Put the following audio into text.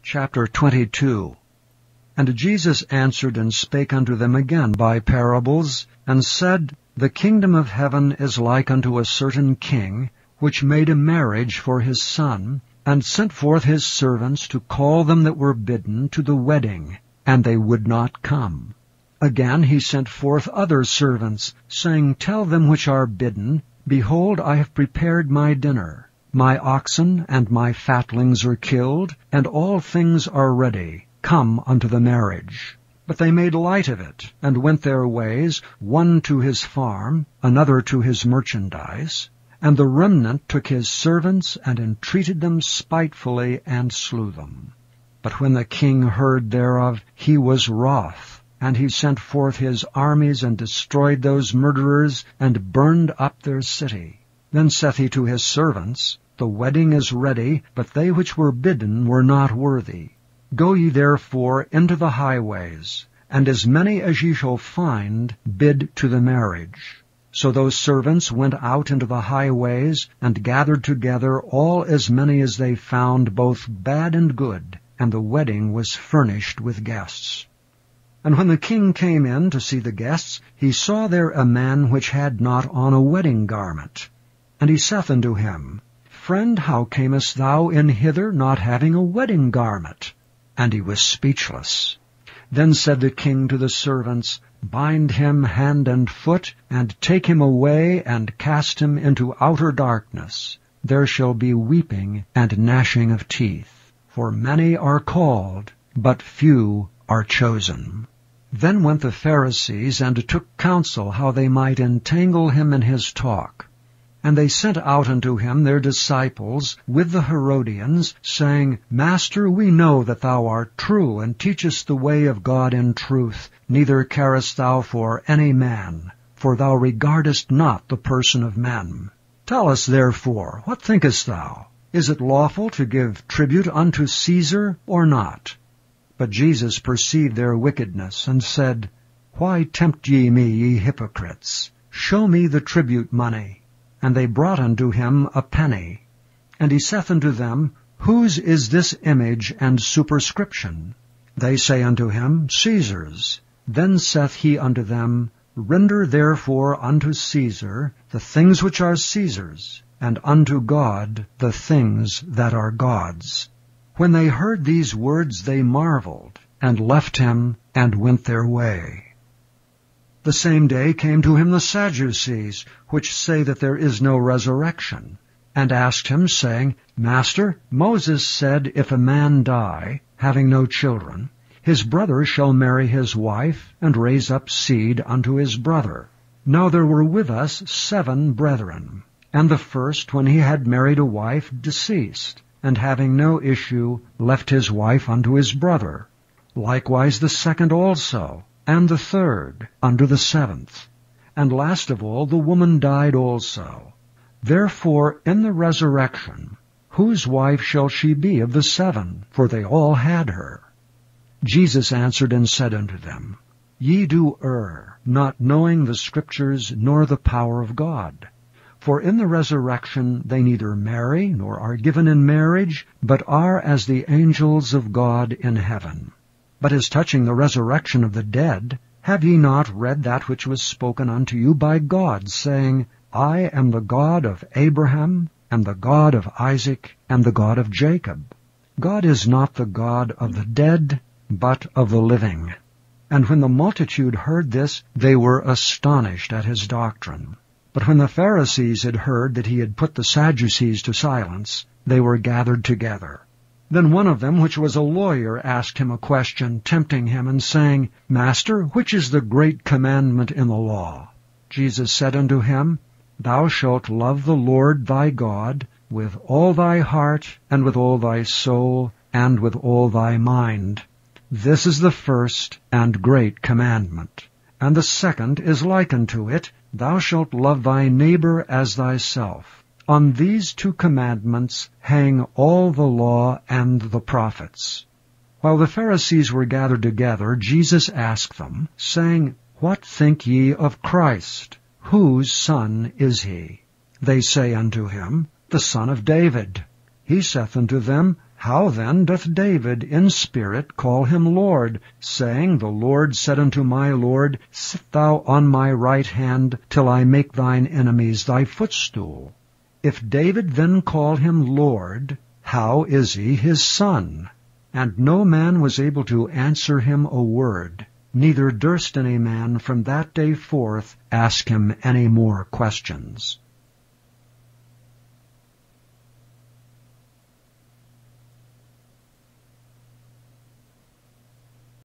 Chapter 22. And Jesus answered and spake unto them again by parables, and said, The kingdom of heaven is like unto a certain king, which made a marriage for his son, and sent forth his servants to call them that were bidden to the wedding, and they would not come. Again he sent forth other servants, saying, Tell them which are bidden, Behold, I have prepared my dinner. My oxen and my fatlings are killed, and all things are ready. Come unto the marriage. But they made light of it, and went their ways, one to his farm, another to his merchandise. And the remnant took his servants, and entreated them spitefully, and slew them. But when the king heard thereof, he was wroth, and he sent forth his armies, and destroyed those murderers, and burned up their city. Then saith he to his servants, The wedding is ready, but they which were bidden were not worthy. Go ye therefore into the highways, and as many as ye shall find, bid to the marriage. So those servants went out into the highways, and gathered together all as many as they found, both bad and good, and the wedding was furnished with guests. And when the king came in to see the guests, he saw there a man which had not on a wedding garment. And he saith unto him, Friend, how camest thou in hither, not having a wedding garment? And he was speechless. Then said the king to the servants, Bind him hand and foot, and take him away, and cast him into outer darkness. There shall be weeping and gnashing of teeth. For many are called, but few are chosen. Then went the Pharisees, and took counsel how they might entangle him in his talk. And they sent out unto him their disciples with the Herodians, saying, Master, we know that thou art true, and teachest the way of God in truth, neither carest thou for any man, for thou regardest not the person of men. Tell us therefore, what thinkest thou? Is it lawful to give tribute unto Caesar, or not? But Jesus perceived their wickedness, and said, Why tempt ye me, ye hypocrites? Show me the tribute money. And they brought unto him a penny. And he saith unto them, Whose is this image and superscription? They say unto him, Caesar's. Then saith he unto them, Render therefore unto Caesar the things which are Caesar's, and unto God the things that are God's. When they heard these words, they marveled, and left him, and went their way. The same day came to him the Sadducees, which say that there is no resurrection, and asked him, saying, Master, Moses said, If a man die, having no children, his brother shall marry his wife, and raise up seed unto his brother. Now there were with us 7 brethren, and the first, when he had married a wife, deceased, and having no issue, left his wife unto his brother. Likewise the second also, and the third unto the 7th. And last of all the woman died also. Therefore in the resurrection, whose wife shall she be of the 7? For they all had her. Jesus answered and said unto them, Ye do err, not knowing the Scriptures nor the power of God. For in the resurrection they neither marry nor are given in marriage, but are as the angels of God in heaven. But as touching the resurrection of the dead, have ye not read that which was spoken unto you by God, saying, I am the God of Abraham, and the God of Isaac, and the God of Jacob? God is not the God of the dead, but of the living. And when the multitude heard this, they were astonished at his doctrine. But when the Pharisees had heard that he had put the Sadducees to silence, they were gathered together. Then one of them, which was a lawyer, asked him a question, tempting him, and saying, Master, which is the great commandment in the law? Jesus said unto him, Thou shalt love the Lord thy God with all thy heart, and with all thy soul, and with all thy mind. This is the first and great commandment. And the second is like unto it, Thou shalt love thy neighbor as thyself. On these 2 commandments hang all the law and the prophets. While the Pharisees were gathered together, Jesus asked them, saying, What think ye of Christ? Whose son is he? They say unto him, The son of David. He saith unto them, How then doth David in spirit call him Lord, saying, The Lord said unto my Lord, Sit thou on my right hand, till I make thine enemies thy footstool? If David then call him Lord, how is he his son? And no man was able to answer him a word, neither durst any man from that day forth ask him any more questions.